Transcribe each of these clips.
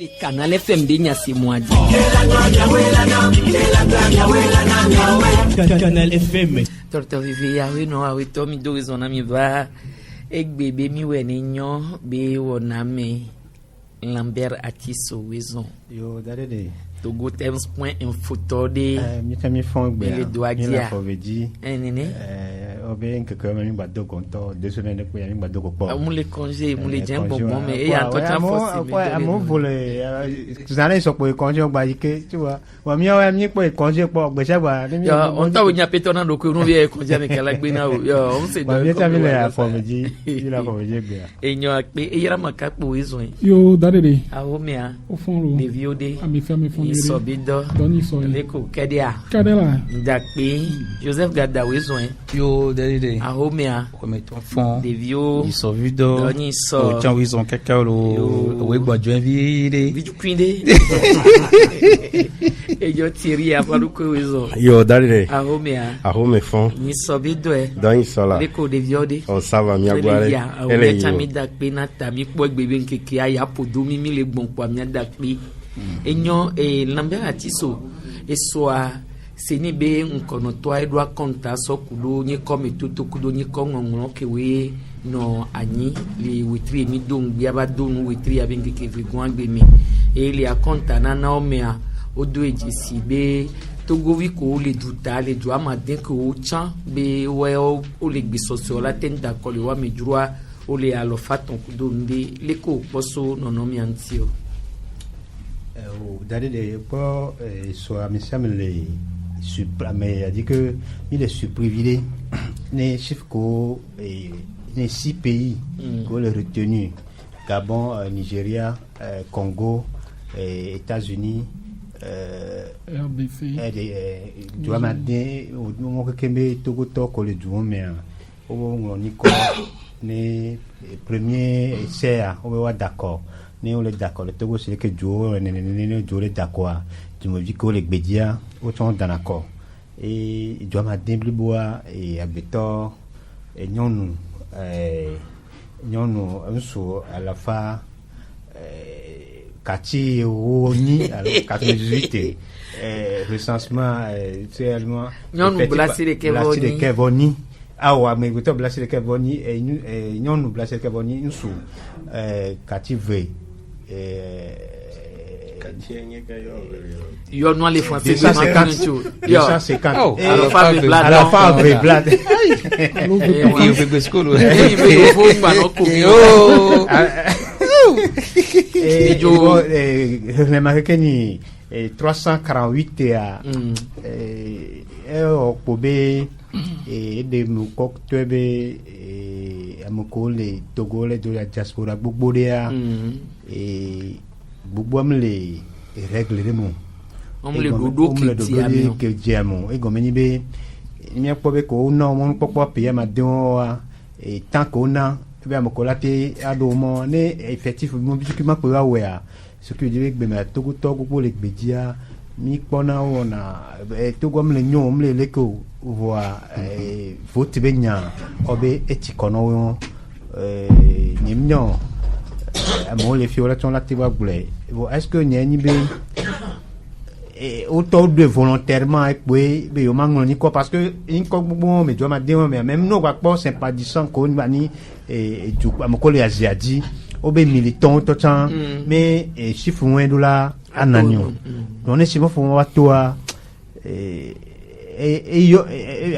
Le Canal FM de Niassi Mouadi. Canal FM. Torto vivi ya we no awe to mi do zona mi va bébé mi wene nyo be woname Lambert Atiso wezon. Yo dade Togo Times point info de mi kami fon gbe le doa dia foveji nene obe nkeke mi gba do konto 2 semaines pe mi gba do ko po mu le congé mu le jembo bon mais et en temps force amo vole zana so po congé gba yike tu vois wa mi o mi po congé po gbe se gba ni on ta wo nya peto na do ko nu vie congé me kala gbe na o yo on se do mi ta mi le foveji la foveji gbe enyo pe e yara makapo wezon yo dade a o me a o fon ro de viode ami fami fon Isobido Doni so leko Kedea Ndakpe Joseph Gada wezon yo dede Ahomea kometon fond Devio Isovido Doni so Chan wizon kaka lo we gbajo envide Viju kwinde Ejo Thierry apaluko wezon yo dade Ahome fond Isobido Doni sola leko Devio de on sava mi agware ele chami Dakpe na tami po gbebe nkeke aya podo mi le gbon po mi Dakpe enyo Lambert Atiso esoa seni be nkono to edwa konta so kudo nyi come toto kudo nyi kongongo kewe no anyi le witri mi dongbi aba donu witri abenge ke vigon agbe mi le akonta na omea odo ejisi be togo wi ko le duta le do amadin ko o chan be we o le gbe soso la tenda ko le wa mejurwa o le alofa ton kudo nde le ko poso nono mi antio Dade pour soit mais il a dit que il est surprivilégié les chiffres les 6 pays qu'on les retenu Gabon, Nigeria, Congo, États-Unis, RDC tu as maintenant au Kembe Togo to le duo mais on ni premier c'est on va d'accord ni on est d'accord le Togo c'est que Joe Joe est d'accord tu me dis que les bédia autant dans l'accord et il doit m'aider plus bois et abeto et nyonu so à la fin kati oni alors 98 recensement c'est allemand nyonu blasi de Kevoni awa mais goto blasi de Kevoni et nyonu blasi de Kevoni nso kati ve yo no le font 250 à la fin vrai blad yo bebe skolo il faut pas no ko et yo le marqueni 348 au pobe et de mukok twebe amukole togole de la diaspora gbogbo dia et gbogbo am le règle de mon le dodo que diamo e gomeni be mi akpobe ko no mon popo pe ma don et tant qu'on a be amukola te ado mo ne effectif mo bi ki ma pe wa we a ce que dire be ma togo gbogbo le gbedia mi pona ona togo am le nyom le leko voa vote benya obe etikono nimnyo mo le fiola ton la tiba blé est-ce que nyani be autant de volontairement be yo mango ni quoi parce que in ko gbogbo me jo ma de mais même no kwa po sympathisant ko ni bani du amko le aziadi obe militant to chan mais chiffre moins dollar ananyo on est simo fo wa toa yo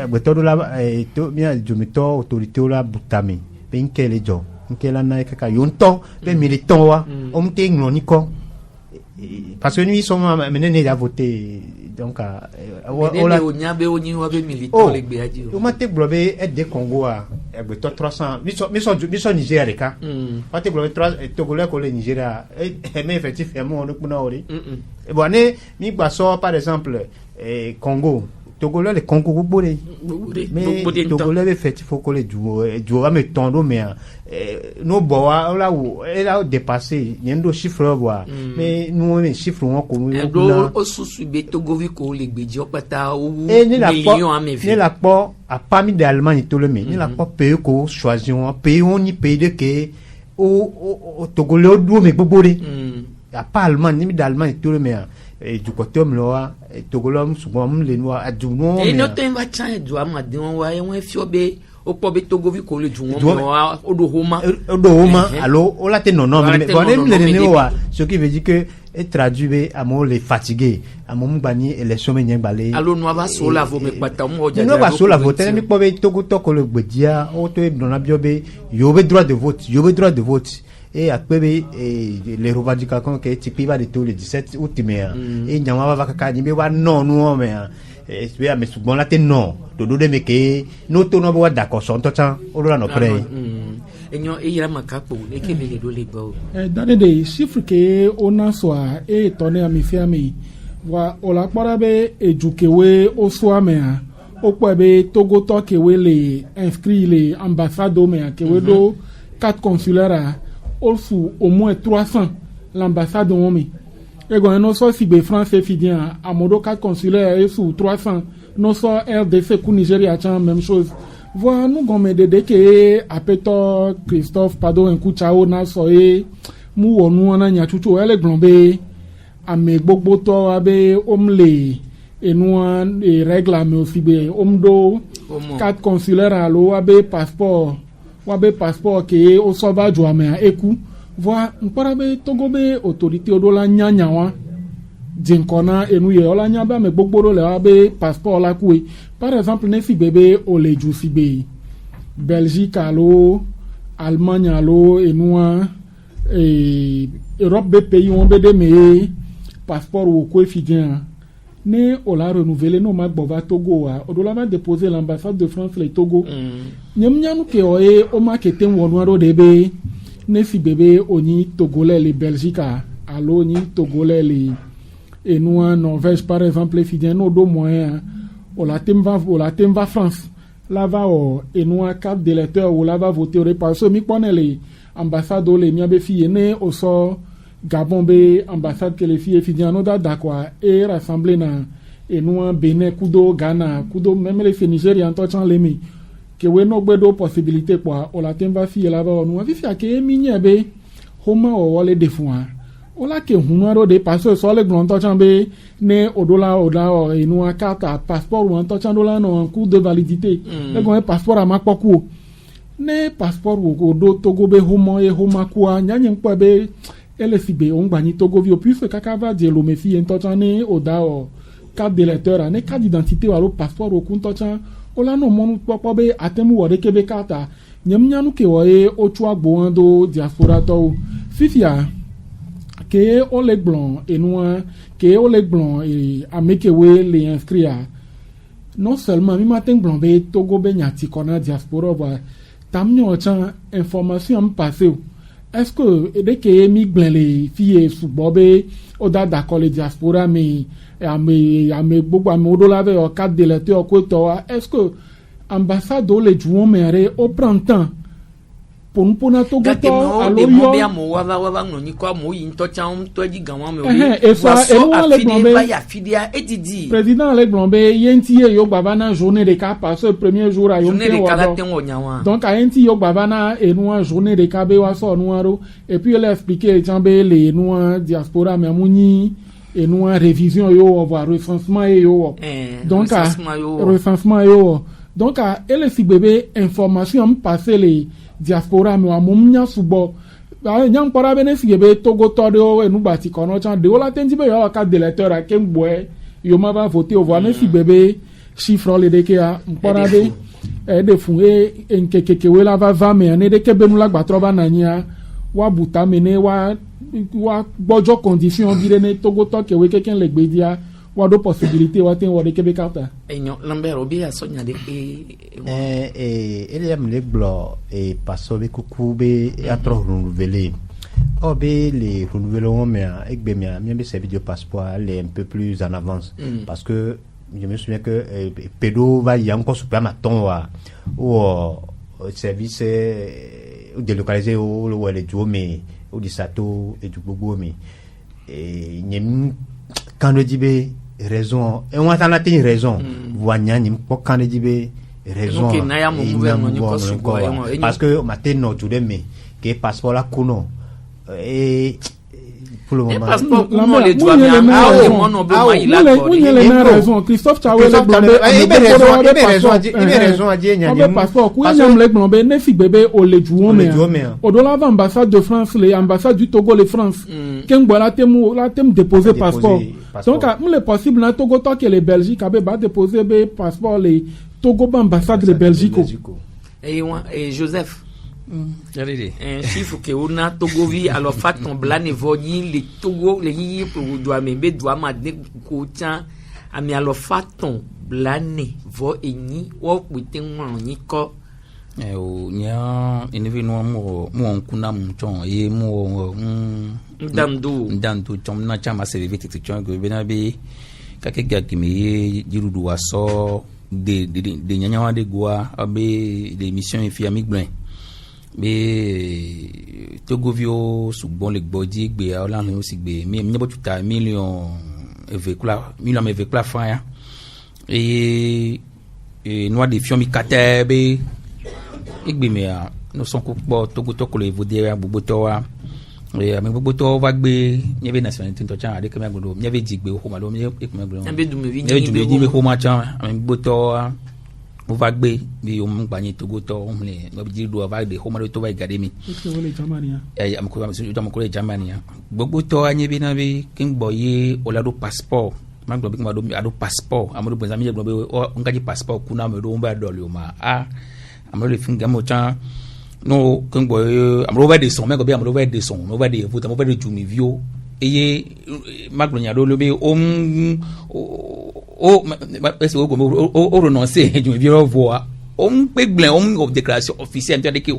agbeto dollar to bien jomito autorité la butami be nkele jo nkela na kaka yonto be militant wa on te ngoni ko parce que nous ils sont menés à voter donc on a onyabe oni wa be militant le gbe aji o mate globe e de Congo a egbe to 300 miso Nigeria ka mate globe 3 togolais ko le Nigeria et mais effectivement on peut na ori et bon mi gba so par exemple Congo togolais le Congo gbore mais togolais effectif faut que le duo va me tondo mais no boa là où elle a dépassé yendo chiffre boa mais nous les chiffres on ko o susu be togovi ko le gbeji opata o million a me ni la po a pas mis d'Allemagne tout le monde ni la po pays ko choisir un pays on ni pays de que o togolais do me gbore a pas allemand ni d'allemand tout le mais du côté homme là togolom souvent les noirs a du nom et no tem va tchan du ama de wa e fiobe o po be togo vi ko le du mo o do homa alors on la te non mais bon les noirs ce qui veut dire que et traduit à mon les fatigué à mon bani et les sommes n'y balé alors no va so la vo me pata mo ja no va so la vote ni po be togo to ko le gbedia o to dans la biobe yobe droit de vote et après les revendications qui est va de tout le 17 août mais et nyama va ka ni be wa non mais mais bon là te non do me que no to no wa d'accord son to chan o la no pré enyo e yira makapo e ke be do le gbo dans des chiffres que on a soit et tourné à mi fermi wa o la para be edukewe o soit mais o po be togo to ke we les inscrits les ambassadeurs mais que we do 4 consulaires au moins 300 l'ambassade de Momi. Et quand on sort si France fidien à modo 4 consulaires et sous 300 non sort RDC pour Nigeria même chose. Voilà nous gomme de que apeto Christophe Pado un coup chao na soé mu onu na nya tutu ele glombe ame gbogbo to abe omle enua et règle mais aussi be omdo 4 consulaires alo abe passeport wabe passeport ke o soba joame eku voa mparabe togobe autorité odola nyanya wa jinkona enuye ola nyaba me gbogboro le wabe passeport la kuwe par exemple ne fi bebe o le ju fi be Belgique alo Allemagne alo enua Europe be pays on be de me passeport o ko efidien ne o la renouveler no magbova Togo a odola va déposer l'ambassade de France le Togo nyamnyanu ke oye o ma keten wonwaro debe ne fi bebe oni togolais les Belgique alo ni togolais les enua Norvège par exemple fidien no do moyen o la temva France la va o enua carte d'électeur o la va voter parce que mi connaît les ambassades les miabe fi ne o so Gabon be ambassade que les filles étudiantes d'accord et rassemblé na et nous Bénin kudo Ghana kudo même les filles nigériennes touchant les mi que we no gbedo possibilité quoi o la temba fille là bas nous vi fia que minye be homa o wale defuan o la ke hunaro de parce so le glon touchant be ne odola oda et nous carte passeport ou touchant dola no cours de validité le gon passeport a makpoku ne passeport o do Togo be homo e homa kwa nyanyen kwa be LFB on gbani Togo vi plus kaka va dire lo mefi entotane oda o carte d'électeur ne carte d'identité ou passeport o kuntochan o la no monu popo be atemu wo de kebe kata nyamnyanu ke wo e o chua gboando diaspora to fifia ke o le blanc et noir ke o le blanc et amekewe les inscrits non seulement mi matin blanc be Togo be nyati kona diaspora ba tamnyo chan information passé. Est-ce que dès que mi glen les filles sous bobé oda d'accord les diaspora mais ame beaucoup ame odola avec au cadre de l'électeur ko to est-ce que ambassade les jouons mais au printemps pour nous na Togo to alo yo mo bia mo wa no ni kwa mo yin to chan to di gan wa me et ça et nous les glombe ya fidia etidi président les glombe yenti yo baba na journée de cas parce que premier jour a yo donc a yenti yo baba na et nous journée de cas be wa so noiro et puis il a expliqué jambe les nous diaspora mais muni et nous révision yo voir recensement yo donc recensement yo donc elle si bébé information passer les diaspora mi wa mumnya subo nyam para bene si be Togo todo enu bati kono chan de ola tenji be yo ka d'électeur a kem boy yo ma va voter au voir ne si bébé chiffre le de ke a para be de fun e enkekeke we la va me ne de ke benu la gba troba na nya wa buta mene wa bojo condition dire ne Togo to ke we keken le gbe dia wa do possibilité wa ten wa de ke be karta enyo lambert obi asonya de ele yam le blo et passo be kuku be a trop renouvelé be les renouvellements mais avec be mia be service de passeport aller un peu plus en avance parce que je me souviens que pedo va y encore super maton ou service délocalisé au les mais au disato et du bobo mais et quand le dit be raison et on attend la raison voyant ni quand le dit be raison parce que matin non tout de mais que passeport la kuno et pour le Et moment. passeport pour La nous mère, les doigts oui, mais les mères, ah oui. mon nom be Ah, moi il a Vous avez raison. Christophe Chawele Christophe Blonde, Chawele, on il a raison à dire, on veut passeport. Quand on a Blonde, ne fit bébé au le jouon mais. Au delà de l'ambassade de France, l'ambassade du Togo, les France. Quand voilà thème déposer passeport. Donc il est possible na Togo tant que les Belgiques avaient pas déposé be passeport les Togo ambassade de Belgique. Et Joseph Allez. un chiffre que on a Togo vi alors fait ton blane voni les Togo les yi pour doit me be doit ma de ko tian ami alors fait ton blane vo eni wo witen won ni ko O nya inivi no mo nkuna mchon ye mo ndandu chom na chama service ti chon go bena be kake gakimi jirudu waso de nyanya wa de goa abe de mission fi amigblin be togovio sugbon le gbodi gbe Ọlọ́run o si gbe mi nyebo tuta million evekula franc et noa de fiomi kate be igbe me a no son ko po togo to ko le vodere gbogbo to wa e ami gbogbo to wa gbe nyebe nationality to chan ade kema gbodo nyebe jigbe o ma lo nyebe kema gbodo ambe du me vi ni ko ma chan ami gbogbo to o va gbe bi o mu gba ni togo to o le no bi do va de o ma lo to va gade mi e am ko le Germany gbogbo to anyebe na bi kin gbo ye o la do passport ma gbo bi ma do ado passport amado bo zami gbo be o ngaji passport kuna me do mba do le o ma amado le finga mo chan no kin gbo amado va de son me gbo bi amado va de son no va de vote mo va de jumi vio eye ma gbo nya do le be est-ce que o renoncer jumi vio voa o pe gble o déclaration officielle de que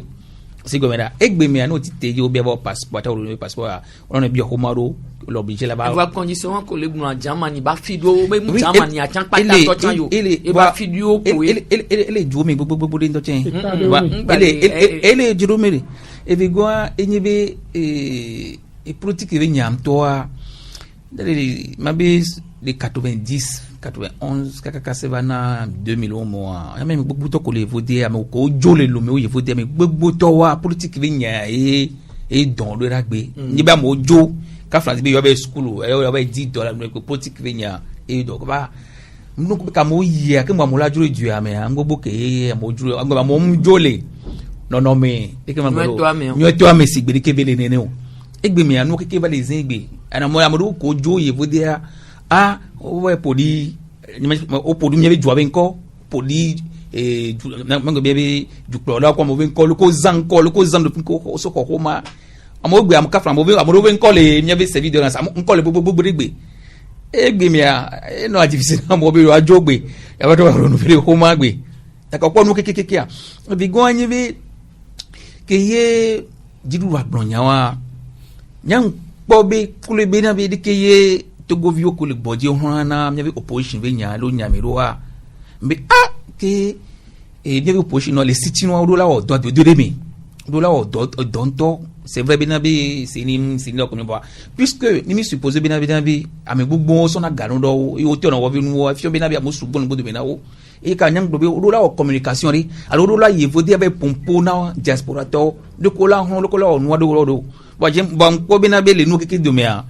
c'est comme ça egbe me no ti te yo be ba passport o passport on ne bi o maro l'obligé là-bas va condition ko le gbo Germany ba fido be mu Germany a chan pata to chan yo e ba fidio ko ele jume gbogbo de to chen ele jurumere e vi goa enyebe e politique ve nyam to a mabe de 90 91 kaka sevana 2000 mois ya même gbogbo to ko le voter am ko jole lo me o ye voter me gbogbo to wa politique ve nya e don lo ragbe ni ba mo jo ka France be yo be school yo be $10 ko politique ve nya e do ko ba no ko ka mo ye ke mo la jure ju ame am gbogbo ke mo jure am mo jole no me e ke ma mo nyo to ame si gbe ke bele nene o egbe mi anu ke ba le zin gbe ana mo amadu ko jo ye voter o we podi o podi mi be jo abe nko podi mango be juklo la ko mo be nko ko zan do ko so ko ma amo gbe am ka fra mo be nko le mi be service de rance nko le gbogbo gbe egbe mi no adivise na mo be ajo gbe ya ba to ro no fere ko ma gbe ta ko nu kekeke a bi go anyi be ke ye jidu agbon yan wa nyan po be kule be na be de ke ye Togo vio ko le bodi hona mi opposition be nya lo nya mi ro a mbe ke mi opposition no le siti no ro la o do de mi do la o do to c'est vrai bien be c'est ni ko mi ba puisque ni mi suppose bien ami gbogbo so na ganu do yo te no wo bi nu wo fi bien mo sugbon gbodo be na wo e ka nyang do be ro la o communication ri alo ro la ye vodi be pompo na diaspora to de ko la hon lo ko la o nu do ba jem ba ko bien le nu ke do me a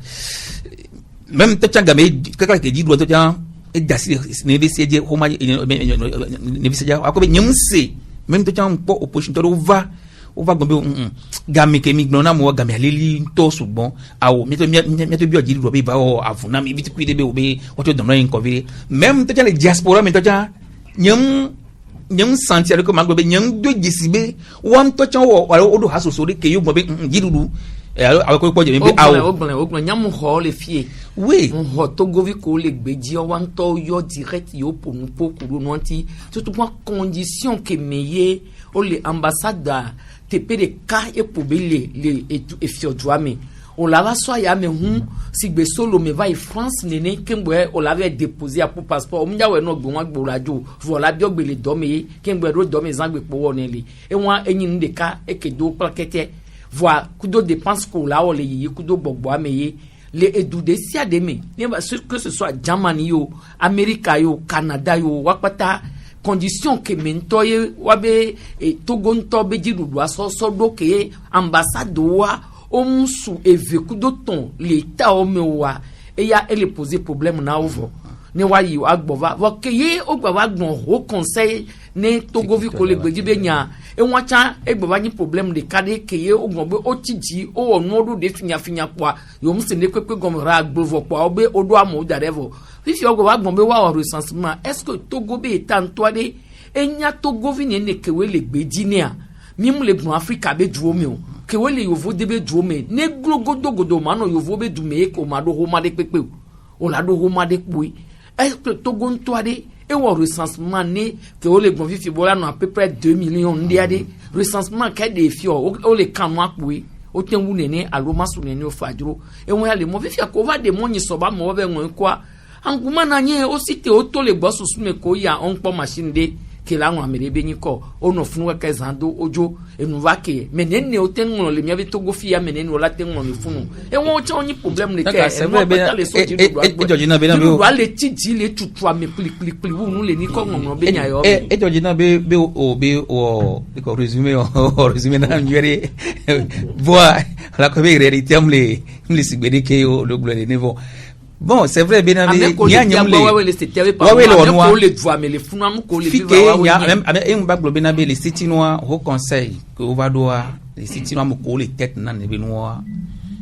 même te changa me kaka ke jidro to jan e dasi ne be seje ho ma ne be seje akobe nyimse même te chan po opposition to va gombe gami ke mi gnona mo gami aleli to sugbon awo mi to bi jidro be ba o afuna mi biti kwide be obe o to don ran ko vire même te chan le diaspora mi to chan nyam sentir ko magbe nyam do gisibe wan to chan wo o do hasoso de ke yo gombe jidru avec quoi j'ai bien nyam ho le fie oui on ho Togo vi ko le gbeji o wan to yo direct yo pour nous pour kuru no anti surtout pour condition que meye o le ambassade TP de ka e pour bele le et fiodouame on l'a so ya me si gbe solo me va France nene kembe o l'avait déposé à pour passeport o mja we no gbe wan gbo radio voilà bi ogbe le do me kembe ro do me zangbe po wonele e wan enyin de ka e ke do plaquette voir kudo dépense ko la o le yi kudo gbogbo ameye le edu de sia de me que ce soit Germany yo America yo Canada yo wakpata condition que mentoye wabe Togo nto be jirudu aso do ke ambassade wa omusu eveku do ton l'État omewa et ya elle poser problème na ovo ne wa yi agbova vo keye ogbava gbon ho conseil ne togovi ko le gbeji be nya e wacha egbova ni problème de kade keye ogbon be otiji o onu de finya kwa yo mse ne kwekwe gomra agbovo kwa obe odo amo darevo fifi ogbova gbon be wa recensement est-ce que Togo be etan toade enya togovi ne kewe le gbeji ne a mimu le gbon Africa be duomi o kewe le yovo de be duomi ne glogodogodo mano yovo be dume ko mado homa de pepe o la do homa de pui est-ce que Togo ntoade et au recensement né que on les gonfie fibola non à peu près 2 millions ndiade recensement qu'est des fio o les kanwa pui o tenwu nene aloma su nene o fadro et on ya le mo fifia ko va de monyi soba mo be won kwa anguma na nye o site o to le gbosu su me ko ya on po machine de ke la won amere be nyi ko o no funu ka zando ojo e nu va ke menene o tenwu le mi be Togo fia menene o la tenwu ni funu e won o cha onyi problème ne ke e mo ba le so ji do Georgina be na be o le tiji le tutu ame pli wu nu le ni ko ngom be nya yo Georgina be o ko resume na njere voix la ko be réalité amle sigbede ke o le gloire niveau. Bon, c'est vrai, bien aimé. Il y a le Haut Conseil, que on va doit, les Citinois me les têtes nan les Benoît.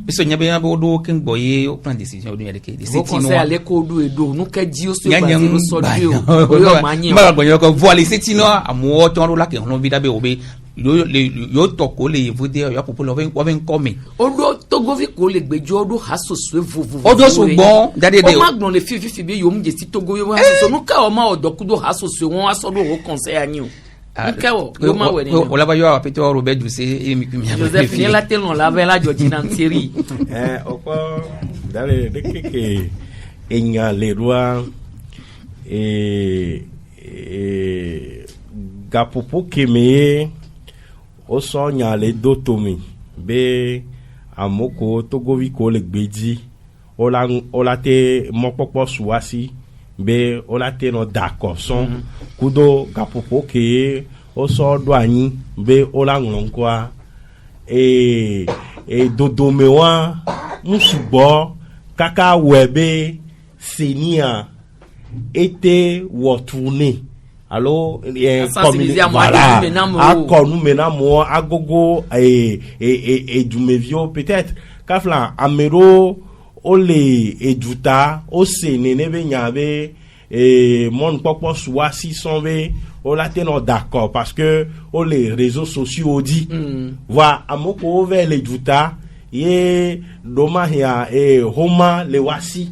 Mais ce n'y a bien un beau qu'un boyer au plan de décision de les Citinois. À l'école d'où et d'où, nous qu'à dire sur le soldio. Voilà, les Citinois, à moi, tu en as qui ont envie d'obéir. Yo toko le voder yo popolo ven come odo togovi ko le gbejo odo haso swe vovo odo so bon dade de o magbon le fifi bi yo mje si togo yo haso so no ka o ma odokudo haso swe won aso do ho conseil anyo nka o yo ma we ni o la ba yo apete o Robert Duse e mi kimi Joseph ni la telon la ve la Georgina Ntiri oko dale de keke enya le roi gapopo keme o so nyale do tomi be amoko togovi ko le gbeji ola te mopopo suasi be ola te no d'accord son kudo gapopo ke o so do anyi be ola nglonkwa e dodome wa musubo kaka webe senia était retourné. Alors, voilà, à nous maintenant, à gogo et du mevio peut-être, kafla amero ole eduta o senene be nyabe et mon popo soit 600 o la teno d'accord parce que o les réseaux sociaux dit va amoko vers les eduta ye doma ya e homa le wasi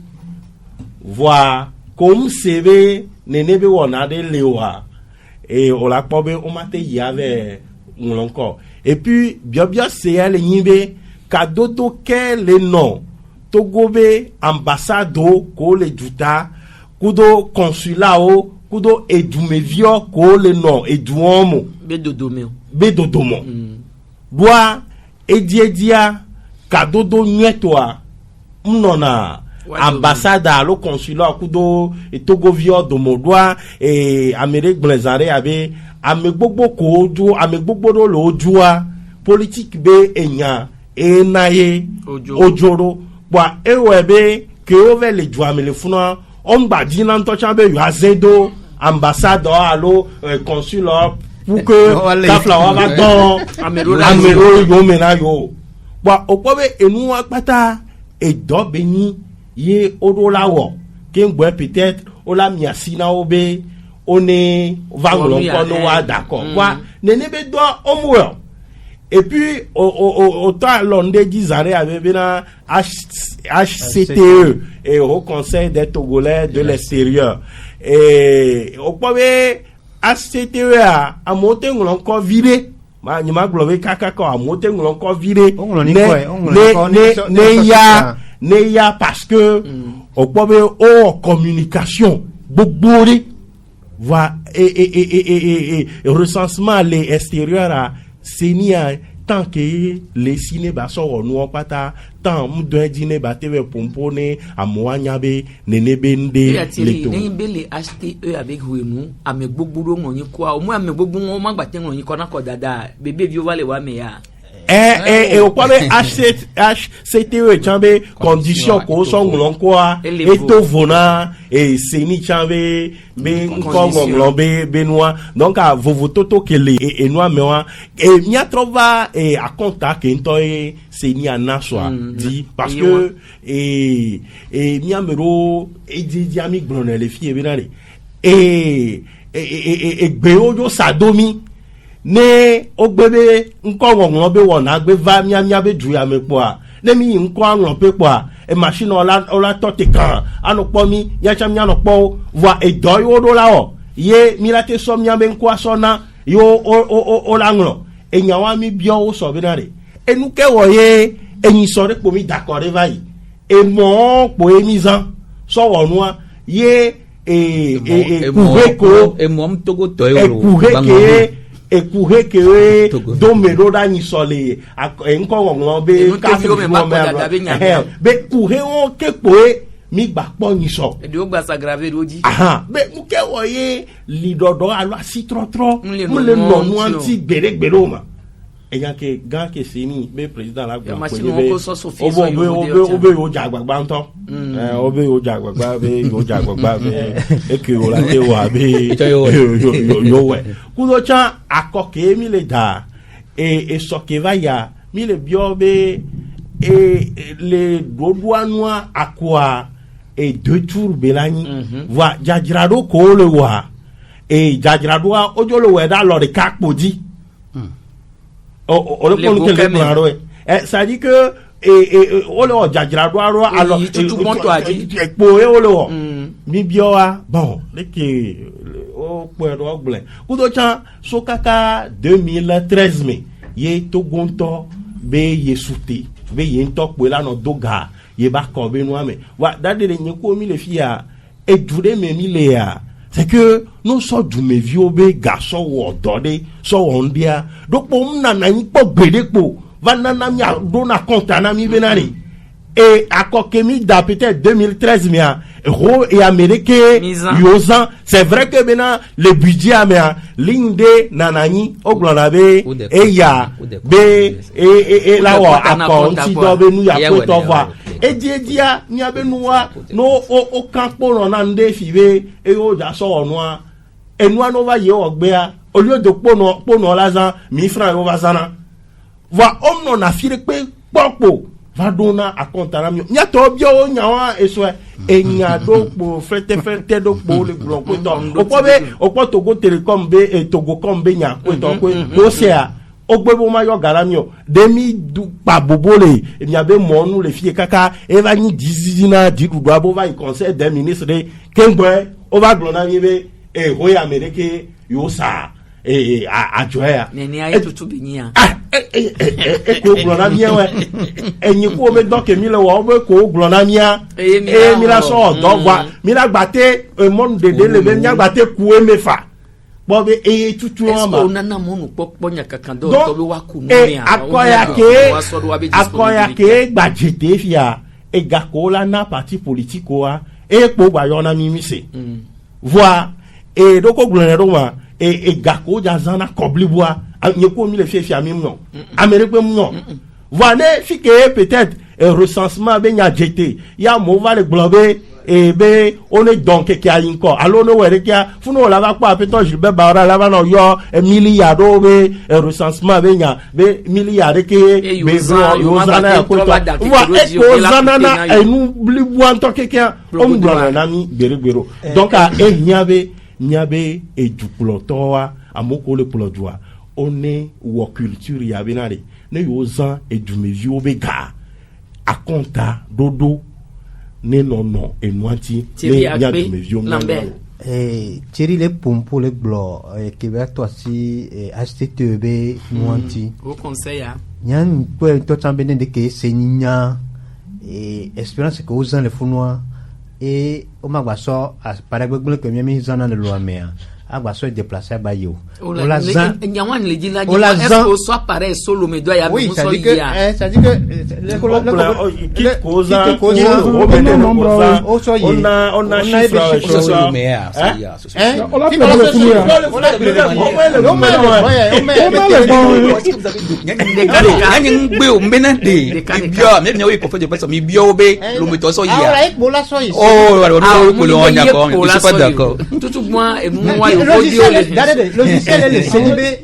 voit comme CV nenebe wonade lewa et on la pobe o mate yave encore et puis bien c'est elle nyimbe cadeau to ke le nom togobe ambassado ko le juta kudo consulat o kudo edumevio ko le nom eduomo bedodomo boa ediedia cadeau do nyetoa mnona ambassade lo consulat kudo etogovio domodoa et Amérique blazare ave amegbogbo ko oju amegbogbo lo ojua politique be enya enaye ojoro bwa ewebe ke over le juame le funa on gba dina ntocha be yo azendo ambassadeur alo consulat pour que kafla wa ba don amero yo mena yo bwa opobe enu apata edo beni ye odolawo ke ngbe peut-être ola miasina obe one vanglo kono wa d'accord bwa nenebe do omwo. Et puis, au temps, l'on disait avec la HCTE et au Conseil des Togolais de l'extérieur. Et au premier HCTE a monté encore viré. Il m'a globé kakako a monté encore viré. Ne ya parce que au premier au communication beaucoup va et recensement les extérieurs à Senia tant que les cinéma sont nous pata tant m'doit dîner battre pompone à moanyabe nenebende les nembele HTE avec nous ame gbogbo ngoni kwa o mo ame gbogbo won ma gbate ngoni kona ko dada bebe bi o wale wa me ya et au point HCTE chambe condition ko so ngulon quoi et to vona et seni chambe be ko ngulon be noa donc a vovo toto kele et noa mewa et mia trova et a contact into seni anaswa dit parce que et mia mero e di ami gbonne le fie benale et gbeojo sadomi ne ogbebe nko won be wona gbe va mia be du ya me po a ne mi nko anwon pe po a e machine ola to te kan anopo mi ya cham nya nopo wa e do yo do la o ye mi la te so mia be nko aso na yo o la nro e nya wa mi bio o so be na re e nu ke wo ye eyin so re po mi d'accord vai e mo po e mi zan so wonu a ye kuheko e mo togo to e ekuhe ke do mero da ni sole enko won be ka be kuhe o kepo mi gba po ni so e do gba sagrave roji be mu ke wo ye lidodo alo asitrotro mu le no nu anti gbere o ma eyan ke gan ke sini be president la gba ko be obe o jagbagba nto obe o jagbagba be o jagbagba be eke o la te wa be yo we kudo cha akoke mi le da e so ke vaya mi le bio be le dodoanua akwa e deux tours belani wa jajrado ko le wa e jajrado ojo le we da lo de kakpodi le pon ke le plaro ça dit que o le jajrado aro alors tout monto aji po e o le mi bioa bon le ke o puedo ogble kudo cha so kaka 2013 me ye to gonto be yesuti be ye nto pe la no doga ye ba ko be no ame wa dade le nyeko mi le fia e dure me mi le ya c'est que nous sommes du vieux be garçon wo dode so on dia donc pom na na npo gbedepo va na na mi do na compte na mi benari et akoke mi da peut-être 2013 mia euro et américain yozan c'est vrai que maintenant le budget américain linde nanani oglonabe e ya be e la wa account do be nu ya ko to va e dia ni abenuwa no o campo no na nde fiwe e o ja so onua enua no va ye ogbe a olio de pono lazan 1000 francs o va sana va omno na fire pe popo va dona a contana mi nya to bio nyawa eso enya do po frete do po le blon ko to o po Togo Telecom be e Togo com be nya ko to ko sea ogbebo ma yo garamio demi du pa bobole nya be monu le fie kaka e va ni dizina di du abo va conseil des ministres de kengbe o va glona mi be e hoy amerique yo sa a joya neni ayi tutu binya ko glona mi we enyi ko me donc mi le wo be ko glona mi mi la so do wa mi la gbate mon de le be nya gbate ku e mefa bo be tutu o ma na na mo nu popo nya kankan do to be wa ku no ya akoya ke gbajete fia e gakola na parti politique wa e po gba yo na mi mi se voi e do ko glona ro ma e gako jazana kobliboa nyeko mi le fie ami non américain non voilà fi que peut-être recensement be nya jete ya mo va le globe e be on est donc qui a encore allo no were kia funo la va pa peto Gilbert Baora la va no yo milliard be recensement be nya be milliard ke be yo zana ko to wa e ko zana na e nu bliboa to ke kia on blona na mi berebero donc a e nyabe e duplotoa amoko le plodwa one wo culture ya binare ne yozan e dumevi obega akonta dodo ne nono e nuanti ne ya dumevi ombe Thierry le pompo le blo ke ba to si HTTB nuanti au conseil ya nyan ko to tambene de ke seninya expérience ko uzan le funwa e o magbaso para gbegble ke mi zana le lo amea agba so déplacer ba yo la zan nyawan le dit là est-ce que soit pareil solo mais doit y avoir oui ça dit que on a chiffre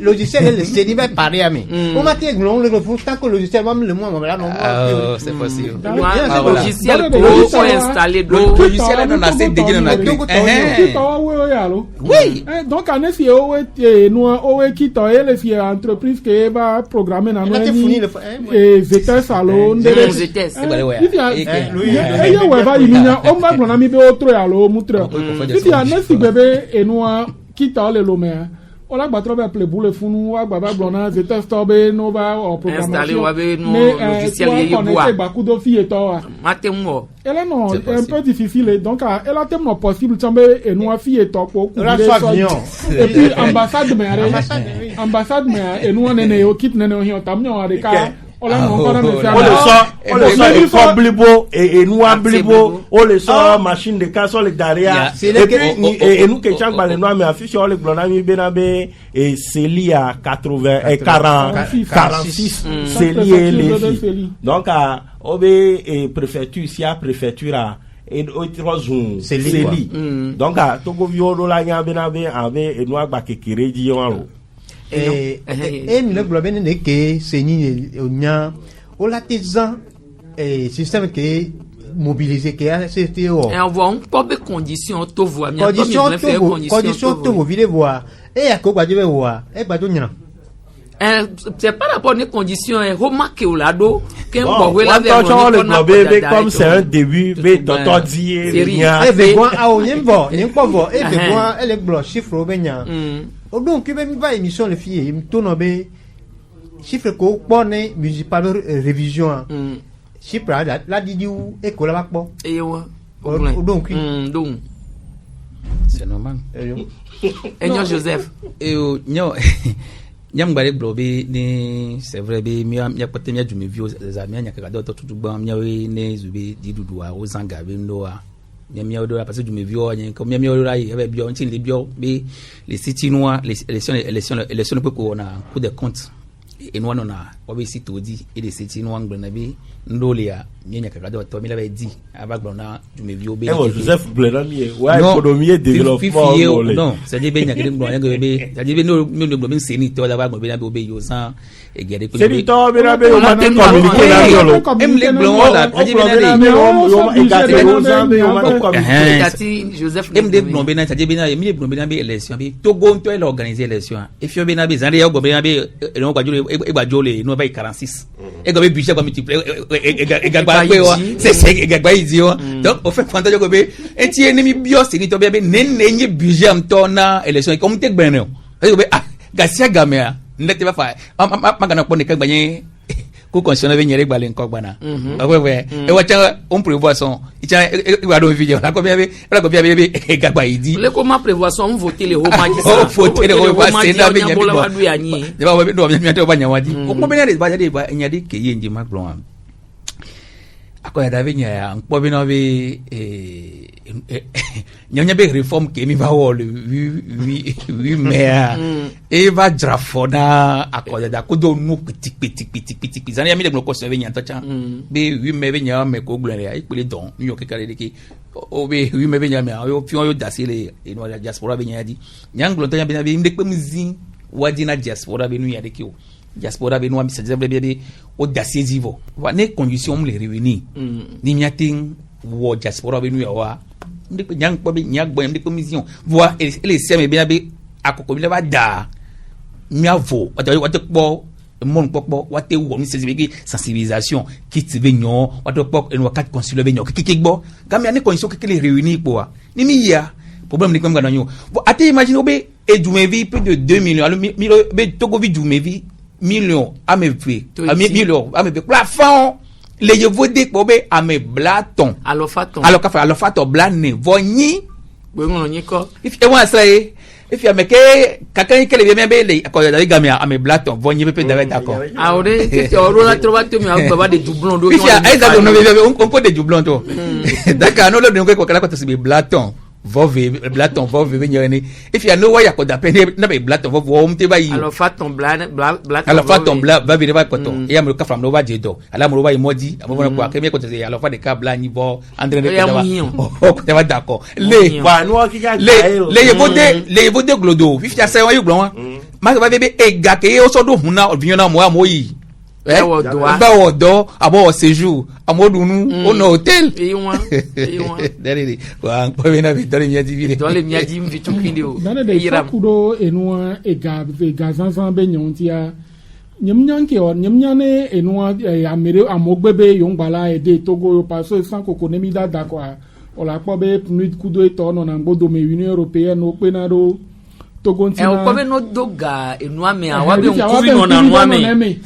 logiciel le CNIB paré à mi on m'a dit non le tant que logiciel même le moi là non c'est possible logiciel pour installer logiciel là dans la scène déjà dans la oui donc en effet nous qui les fier entreprise qui va programmer dans et VTS salon VTS on va prendre mi be autre allo mutre si ya nesi bébé et nous quitte le lomé on a battre ba play boule funu wa ba blona VTS tobe no va en programmation logiciel yeboa ba kudo fi eto matemmo elle non un peu difficile donc elle a tellement possible tombe et nous fi eto pour et puis ambassade mais et nous on est au quitte nene o tamnyo areka on le sort blibo et nous blibo on le sort machine de casse on le derrière et puis et nous que chang ba le noir mais affiche on le blona mi benabe et Célie à 80 et 46 Célie les filles donc à ob et préfecture ici à préfecture et autre zone Célie donc à Togo violo la nya benabe avec et noir ba kekere di on et le problème n'est que c'est ni onya o la tezan et système qui mobilisé qui a c'était on voit pas de conditions to voir conditions to vile voir et à quoi dire voir et ba do nyana c'est par rapport aux conditions remarqué au lado que comme c'est un début mais tonton dit rien et besoin a on nimbo nimpo et besoin elle bloc chiffre benya donc même va émission les filles me tourne be chiffre ko bonne municipal révision chiffre la didiou et ko la ba et donc c'est normal et Joseph et nyo nyam gbare blobe ni c'est vrai be mi ya pote mi adumi vi os ami anya ka do to tutugba mi we ne zube didudu a o zanga be ndo a mi odo parce que dumi vi o anya ko mi odo ai e bi o ntin le bi o be les sites noa les élections pe ko na coup de compte et no na o be site odi et les sites noa ngbena be ndolia mi anya ka do to mi la be di abagbo na dumi vi o be Joseph Blenami wa économie développement non c'est dit be nya ke ngbo anya be c'est dit be no mi no be seni to la bagbo be na be o be yo san e gere ko c'est dit to be na be o ma communiquer la yolo em le blon la c'est dit be Joseph em de blon be na c'est dit be na mi blon be na be élection be Togo to organiser élection e fi o be na be zande ya go be na be e no gbajo le no be 46 e go be budget go multiplier c'est gagba idio donc au fait quand je go be enti ennemi bio c'est ni to be nenenye budget am to na élection comme te gben no e go be gasia gamea ndete ba fa magana ko ne ka gbanye ko constitution be nyere gbale nko gbana wewe e wacha on prévoison icha e wa do video la ko be gagba idi le comment prévoison on voter les romagis voter les romagis na be nyebe de ba be do mi ate ba nyawadi ko be na ba jade ba nyade ke yenji maglon akoya davenya nkpo bi no be nyonya be reform ke mi va wol oui mais e va drafona akoya da ko do nu piti zani ya mi de ko so be nyanta cha be oui mais be nya me ko glere ai pele don mi yo ke kare de ki o be oui mais be nya me yo fi yo dasile e no la diaspora be nya di nyanglo to nya be de pe muzin wadi na diaspora be nu ya de ki o diaspora be no am c'est be o dasizivo wa ne condition le réunir ni miating wo diaspora be nu ya wa ndiko nyang po be nyagbo ndiko commission voix ele seme be be akoko bi le ba da miavo wate po mon popo wate wo mi sezibegi sensibilisation kit be nyon wate po en wakat consuler be nyon kikigbo kam ya ne condition ke le réunir po ni mi ya problème ni comme ga nyon ate imagine obe edumevi plus de 2 millions alors be Togo vi edumevi millions à me millions à me plafond les je vous dis que à me blaton alors faton blané voni bon on y ko if e wan say if you make quelqu'un qui vient bien les quand il gagne à mes blattons vont y peut d'accord ah ouais que oro la trovato mi baba de doublon do if you on peut des doublons toi d'accord non le donc quoi là quand c'est des blattons blaton venir if you know why you could depend na be blaton home te ba yi alors fa ton blaton alors fa ton va venir ba koton ya mo ka from over jedo ala mo ba yi modi amo na kwa kemi ko te alors fa de ka bla ni bo andre ne ko te va d'accord le wa no ki ga le yebo glodo if you say why you glon ma ba be ega ke o so do huna obiyan na mo yi ba odo abo séjour amodunu on hôtel et moi derrière wa ko bena vitore mia divine dans les mia dim vitu kindio dans de sakudo enua ega zanzan be nyontia nyemnyanke o nyemnyane enua amere amogbebe yongbala ede Togo parce sans kokonemi dada quoi on la po be pnud kudo eto no na gbodo me Union européenne o pe na do Togo ntina o ko be no doga enua me awa be nkuri no na enua me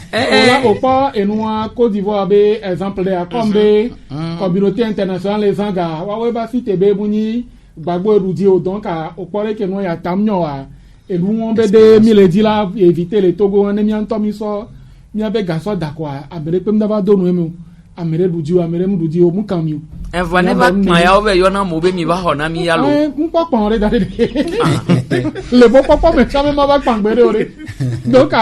o pa enua Côte d'Ivoire be exemple de akombe communauté internationale les anga wa we ba fite be buni gbagbo erudi o donc o pore ke no ya tamnyo a elu won be de mi le di la éviter les Togo on mi antomi so mi abe gaso dakwa abere pem da ba donu emu amere duji amere mduji o mukami en vane ba kan ya o be yo na mo be mi ba ho na mi ya lo npo pon re dade le bo popo me chame ma ba pangbere ore donc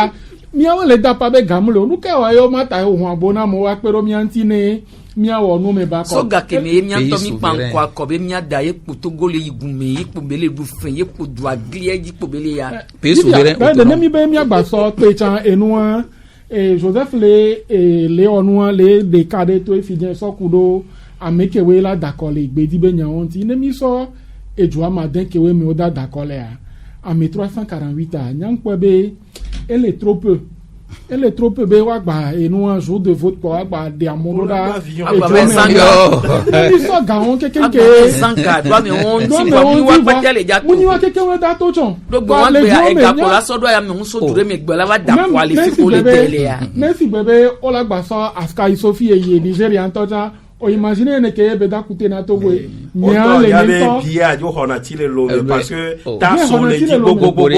mi awo le da pa be gamulo nu ke wa yo mata o hun abona mo wa pero mi antine mi awo nu me ba ko so ga ke me mi antomi pan kwa ko be mi ada ye Togo le igume ye po bele du fen ye po du aglie ye po bele ya pe souverain o de mi be mi agba so pe chan enua Joseph Léonua le décadé to efidien so kudo amekewe la dakole gbedi be nyaonti ne mi so ejua maden kewe mi oda dakole a me 348 a nyankwe be elle est trop peu be wa gba enua jour de vote ko gba de amonoda mi so ga won kekeke sanka do mi won ti ba mi wa pa jale ja to muni wa keke we da to chon do gbo wan pe e ga ko la so do ya mi un so dure mi gbe la wa da qualify ko le tele ya merci bebe o la gba so aska Sophie ye Nigeria antoja o imagine ne ke be da kute na Togo nya le ni to bia jo hona ti le lo parce que ta so le di gogo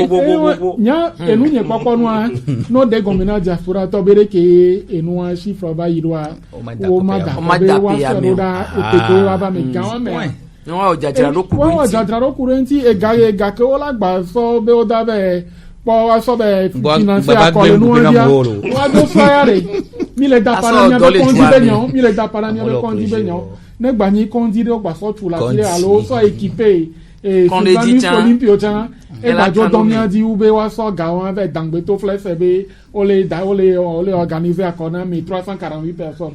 nya enu nye popo no de gomina diaspora to bere ke enu a chiffre ba yirwa o ma da wa so da e ko wa ba me gawa me no wa jajara ro kurenti e ga ke o la gba so be o da be po wa so be finance akole nu dia wa do fire mi le da para nya be kondi be nyon mi le da para nya be kondi be nyon ne gba ni kondi do gba so tu la tire alo so équipé e Olympio chan e ba jo don nya di ube wa so ga won be dangbe to flex be ole organiser akona mi 348 personnes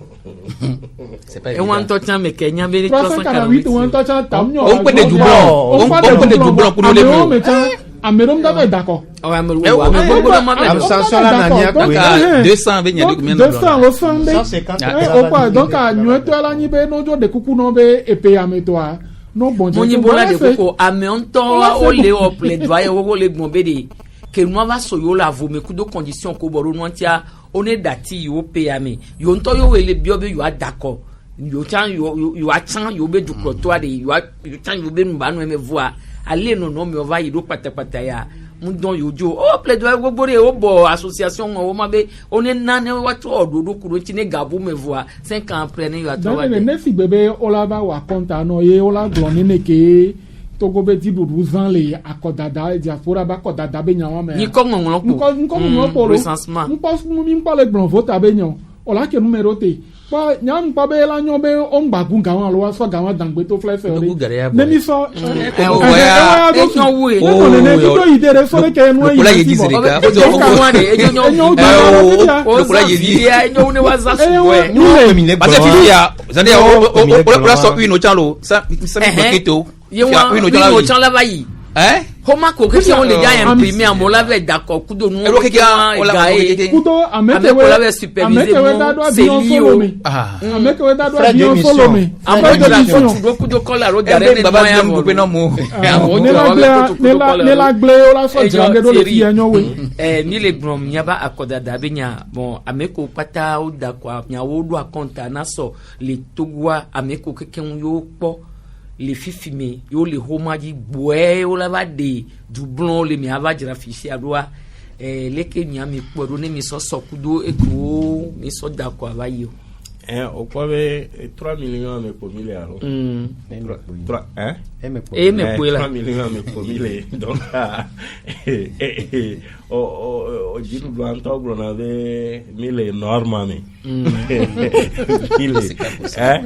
c'est pas évident. Et on t'entend mais Kenya be 348 on t'entend tamnyo on peut des doublons pour les mots amerom da be d'accord amerom 200 au fond 150 au pas donc a nyoto ala ni be no jo de kuku no be epé ametoa no bon Dieu moni bola de koko ameonto o le o plaidoyer wo le gbon be de que moi va so yo la vo me ku do condition ko boro no tia on est dati yo pay ame yo nto yo we le bio be yo d'accord yo chan yo a chan yo be du crotoire de yo chan yo be mba no me voa aller no me va yido patapata ya mundon yojo o plaidoyer go bore o bo association o ma be on est nane wa to ododo kuro ti ne gabu me voa 5 ans après ne yo a travailler donc ne si bebe olaba wa konta no ye ola gloni ne ke Togo be di du zan le akodada diaspora ba kodada be nyawa me ni ko ngolon ko recensement mi pa le blon vote be nyon ola ke numero te pa nyam pa be la nyon be o ngbagun ga wan lo wa so ga wan dangbe to flex ore ne mi so ne to ide re so le ke nu yi yi si ka o ka wan e o kula yi ya nyon ne wa za so we nu le parce que ya zande o so une o chalo ça kito ye wa chan la bayi homa ko ke on le ja imprimer en la ve d'accord kudo nu o ke ga kudo amete we la ve superviser c'est lié amete we da do avion solo me après de la kudo kola ro dare ne baba dem ko pe no mo ne la gle o la so jande do le fi enyo we ni le brom nya ba akoda da be nya bon ameko pata o da kwa nya wo do akonta na so le togwa ameko keke yo po le fifi me yo le homa di boe o la va de doublon le mi ava jira fifi adoa leke mi ami kpodo ne mi so sokudo eko mi so da ko ava yo au quoi 3 millions mais pour mille alors 3 hein me 3 millions mais pour mille donc au jiru doit on avait mille normes mais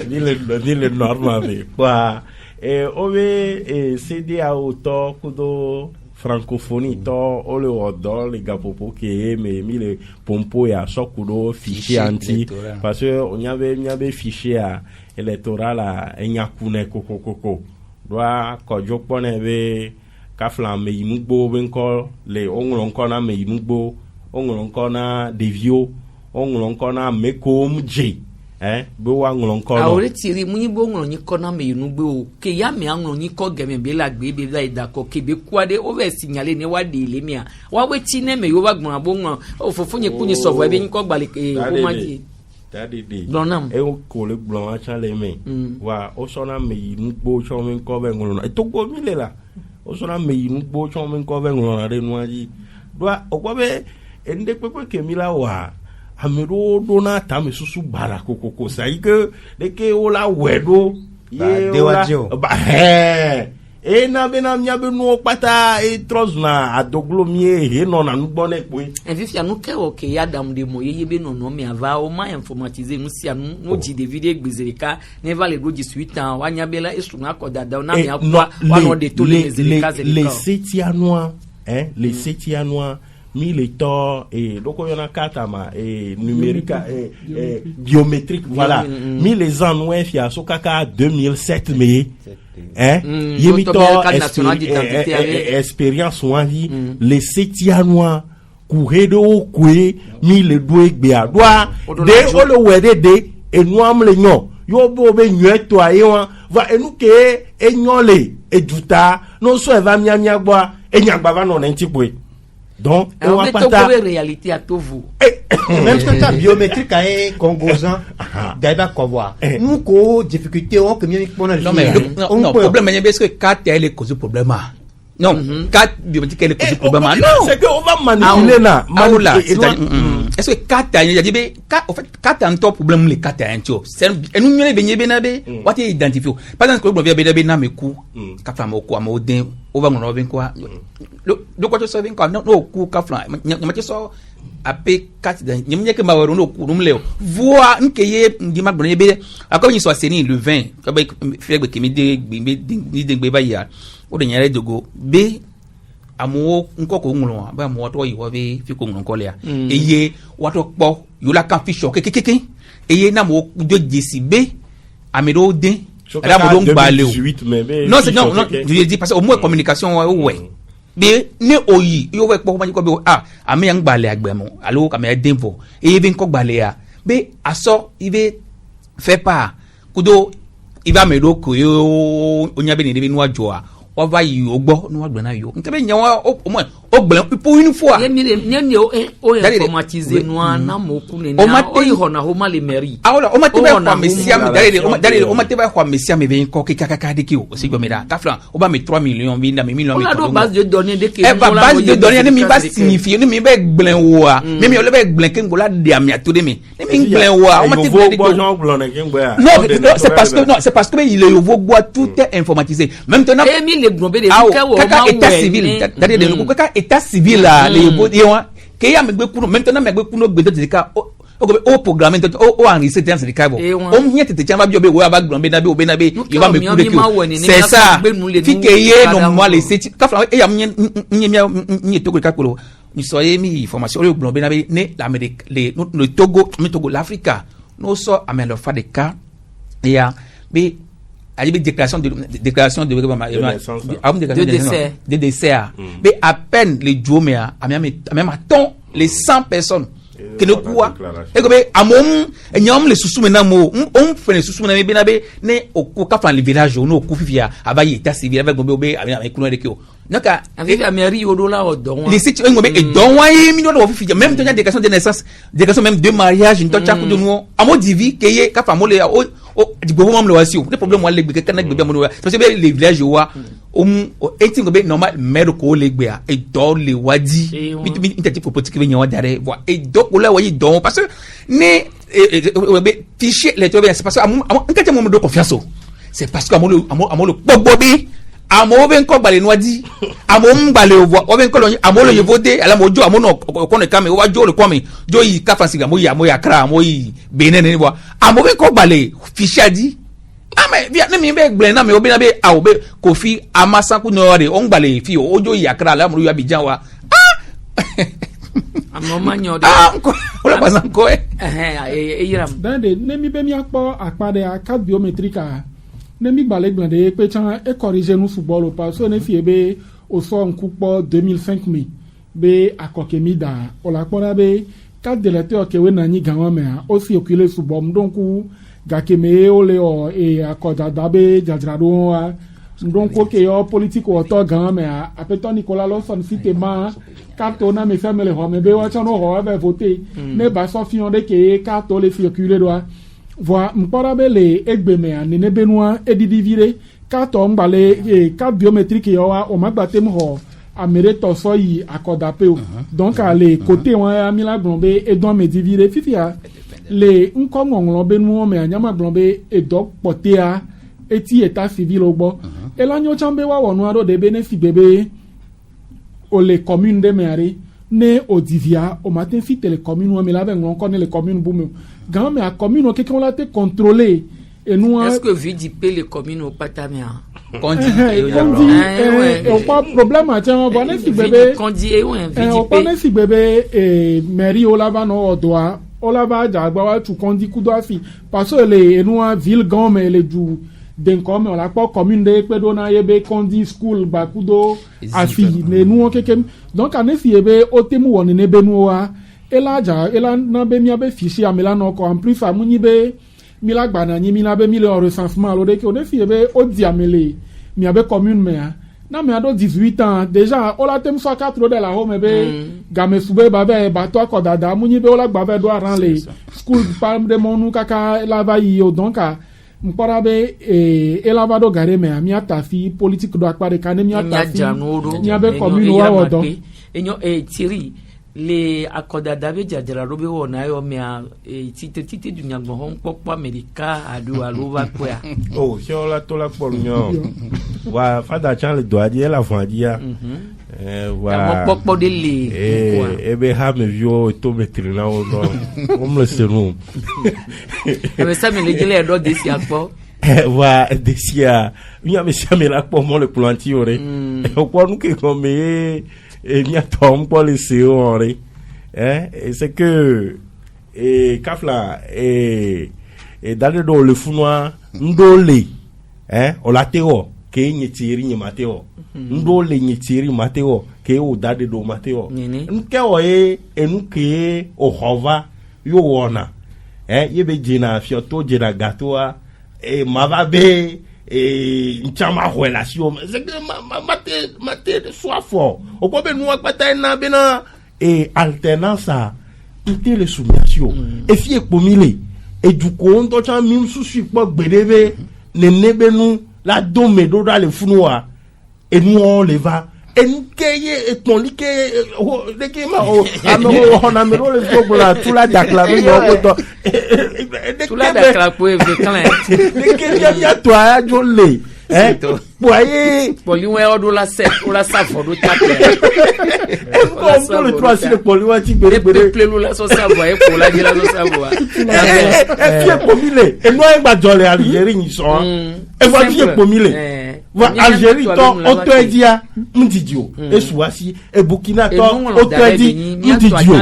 mille normes mais quoi et ove cd a auto kudo francophonie to ole odo le gapopo ke me mi le pompo ya sokudo fichier anti parce que on y avait fichier électoral à enyakune kokokoko doa ko jopone be kafla me imugbo benko le onlon kona me imugbo onlon kona devio onlon kona mekom je be wa nglon ko no awre tiri mu yibo nglon ni ko na me yinu gbe o ke ya me nglon ni ko geme be la gbe be da ida ko ke be kwade o be signale ne wa de le mia wa we ti ne me yo ba gbon abo nglon o fofo nye ku ni so vo e be ni ko gbale ke o ma ji dadidi blonam e o ko le blon a chan le me wa o so na me yinu gbo so me ko be nglon e to go mi le la o so na me yinu gbo so me ko be nglon re nu aji do o ko be ende pepe ke mi la wa amiro dona tame susu bara kokoko sai que de que ola wedo ye ola ba e na be na mia be no pata e trozna adoglomie he no na nubone pe en fifia no ke o ke adam de mo ye be no no me ava o ma informatiser no sia no ji de video gbezerika never le go ji suite an wanya be la esu na ko dada na me akwa wa no de to le gbezerika les setianois les setianois militaire et donc on a katama et numérique et biométrique voilà mi les annois fia so kaka 2007 mais yemito expérience wangi les setianois couredo kwe mi le doe gbe adoa de o le wede de enuam le nyon yo bo be nyon to aye wan va enuke enyon le eduta no so eva miamia gbo enyagba va no ntipoe. Donc, on va pas ta réalité à tout vous. Même que ta biométrique est composant d'ailleurs quoi voir. Nous ko difficulté on que mieux qu'on a. Non mais non problème est-ce que carte est cause problème. Non, carte biométrique est cause problème. Non, c'est que on va manipuler là. Est-ce que carte il dit en fait carte en top problème les carte en top. C'est nous mieux benye benabe, what identifier. Par exemple que bien benabe na meku, carte moko amodin, on va mon quoi. Le quoi tu sais quoi non ku kafla nyamache so ape carte nyamnya ke mawaro no ku numleo voa nkeye ndima gbon be akobi ni so aseni le 20 ko be flegbe kemi de gbe ba ya o de nyare dogo be amu nkoko nglon ba mu wato yiwo be fi ko nglon ko le ya eye wato po yo la kan fi shock kekeke eye na mo do jesi be amedo de ala mo do gba le o non c'est non je dis parce que au moins communication ouais be ne oyi yo we po ma ko be ame yang gbale agbemo alo ka me denvo e be nko gbale ya be aso ibe fait pas kudo iba me do ko yo onya be ni de nu ajo a o va yi ogbo nu agbe na yo nte be nya o mo o gbele po une fois ye mi ne o informatiser nu na mo ku ne na o yi hona ho male meri awla o ma te ba kwa mesia me dalile o ma te ba kwa mesia me be nko ke kaka de ki o si gbo me da kafran o ba me 3 millions bi na me millions mi ko base de données de ke base de données ne mi ba signifier ne mi be gbelen wo a me o le be gbelen ke ngola de am ya to de me ne mi gbelen wo a o ma te be non c'est parce que il est au bois tout est informatisé maintenant kaka état civil c'est-à-dire de kaka état civil là les bodiwa ke ya megbe kuno maintenant megbe kuno gbe de ka o programme o enregistrer dans le cas o mien tete chamba bio be wo aba gbon na be yo ba me kude c'est ça fi ke ye no moi les c'est ka fla e ya mien to ko ka ko ni soyez mi information o gbon be na be ne l'Amérique le Togo l'Afrique no so amelo fa de cas ya be ali be déclaration de décès mais à peine les jomea même attend les 100 personnes que ne quoi et comme amom nyam les susu mena mo on fait les susu mena be na be ne okuka fan le village no okufifia abaye état civil avec gombe be avec kuno de kio naka avec ameri odola odon les sites ngombe e don wa mi no ofifia même temps déclaration de naissance déclaration même de mariage nto chaku de no amo divi keye ka famole digbo mo le wasi o le problème wa le gbe kan na gbe mo parce que les villages wa etin go be normal maire ko le gbe a e do le wadi mi tati politique be nyawa dare wa e do ko la wa yi do parce que ne fichier les to be c'est parce que en quand mo do confiance c'est parce que amolo gbogbo bi amo be nko gbale nwadi amo ngbale o be nko lo amolo ye voter ala mo jo amo no ko ne kame wa jo le kwame jo yi ka fansiga mo ya kra mo yi benin ni wa amo be nko gbale fichadi ame bia ne mi be gble na me obi na be a obe Kofi Amasaku no re on gbale fi o jo yi akra ala mo ya bijan wa amo manyo de ko o la pasan ko yiram dande ne mi be mi akpo apade aka biometrika ne mi gbale gbande pe chan e corriger nous football o parce ne fi be o so nkupo 2005 mi be akokemi da o la pora be ka delete ke we na ni ganwa me o si okile football donc gakeme o le o e akoda da be jadrado a donc ke yo politique o to ganwa me a peton Nicolas Lawson fitema kato na me family ho me be wa chano ho va voter ne ba so fi on de ke kato le circuler doa voa mpora bele egbeme a nene benua edidivire kato mbale ka biométrique yo wa o magbate mo amere to so yi akodape o donc ale côté wa amila blombe edon medivire fifia le nkomonglo benua me anyama blombe edok potea eti état civil ogbo elanyo chambe wa wonu aro de benefi bebe o le commune de meare ne odivia o matin fit les communes ou mais là on connaît les communes boum grand mais à commune quelqu'un l'a été contrôlé et nous est-ce que VDP les communes au patamia Kondi on pas problème tiens on va ne si bébé Kondi et VDP on pas ne si bébé et mairie o là va no doit o là va jagba wa tu Kondi kudo fi parce que les nous ville grand mais les du den comme on la pas commune de pedo na yebe Kondi school ba kudo afi ne nous kekem donc ane si yebe otemu woni ne benua elaja ela na be mi abe fichier amela no ko en plus amunyi be mi la gba na nyi mi na be mi le recensement lo de ke on fi yebe o di amele mi abe commune me na me ado 18 ans déjà o la tem so 4 de la home be game sube ba be ba to ko dada amunyi be o la gba be do ran le school par de monu kaka la va yi o donc mparabe elavado gare me mi atafi politique do akpare kane mi atafi ni abe commune wa wodo enyo Thierry le akodada be jajara robe wona yo me tite du nyagbo hon popo America adu alova kwa oh si on la to la por nyo wa fada chan le doa di la fon dia wa popo de le ebe ha me vio to metri na o no o me serum ebe sa me le gele do desi akpo wa desia mi a me chame la po mo le planti ore o po nu ke ko me mi a tom po le se ore c'est que kafla dale do le funwa ndole o la teo ke nyetiri nye mateo ndole nyetiri mateo ke o dade do mateo nke o enuke o hova yo wona yebe jina fioto jina gatoa mavabe nchama relation c'est que mate soit fort o ko be nu akpata na be na alternance ite le soumission e fi ekpomile e du ko ndo cha mi susu po gbedebe nenebenu la dome do da le funua et nous on les va et nous keye et ton like de ke ma amo on a mero le go la tout la dakla me no ko tout la dakla po e clan de ke ya toi jole boye poliwe odo la set o la safo do tape on le trois sur le poliwe ti gbere plelu la so savo e ko la jela so savo fi pomile e no e gba jole Algérie ni so e va fi pomile wa Algérie to auto edia mdidio e suasi e Burkina to auto edi mdidio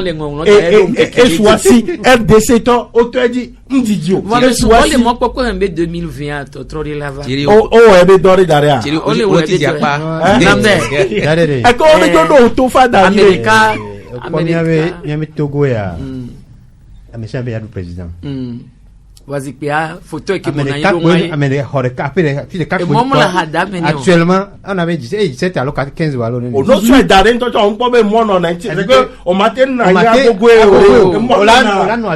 e suasi RDC to auto edi mdidio e suasi le mo poko en 2020 to trori lava ebe dori daria ole wo ti japa namde e ko le do to fa da America mi Togo ya amesha be ya du president Vas-y, pia photo qui mon America, actuellement, on avait dit, 17 alors 15 wallons. O no so edare nto cho npo be mo no 90. C'est que o matin na ya gbogbo Olano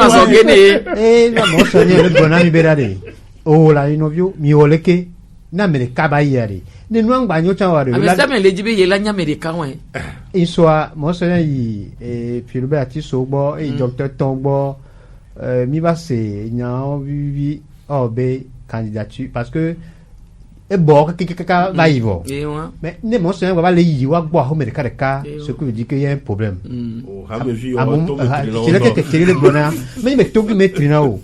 azogene. La mo so ni le bona mi berade. O la inovio mi oleke na America ba yare. Ne no ngba nyo chan ware. Mais ça me le jibe yela nya America wen. Iswa mo so yi Philibert Atiso gbo Dr. Tongbo mi ba se nya vi obe candidature parce que e bo ka va yivo. Mais ne mo so va le yi wa gbo America de ka ce qui veut dire qu'il y a un problème. O ha me vi o to c'est là que le bona mais me to mettre na o.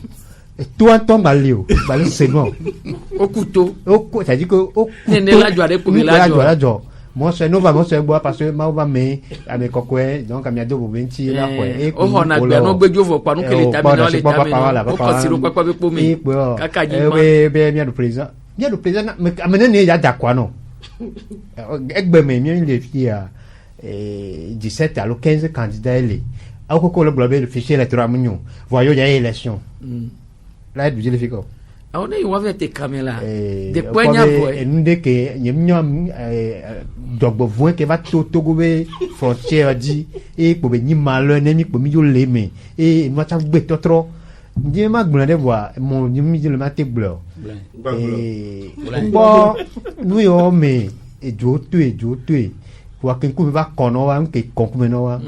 Toi ton balio balio c'est bon au couteau ça dit que au la joie pour la joie moi c'est nous va moi c'est boire parce que ma va mais avec kokwe donc amia do 20 là quoi et on a bien no gbejo fo pa no que l'état maintenant l'état on continue quoi be po mi kaka ji ma be mia do président mais amene ne ya da quoi non egbe me mi le fi à 17 alors 15 candidats les au ko le bloquer le fichier électoral mignon voyons il y a élection là du le fico on est on va te caméra de poignard et nous de que nyam dogbo voin que va togo be frontière dit et pour be ni malheur ni pour mi yo leme et moi ça gbe totro ndi ma gbon de voir mon mi le maté bleu et bon nous yo me et jo tu pour que ku va kono wa que konkume no wa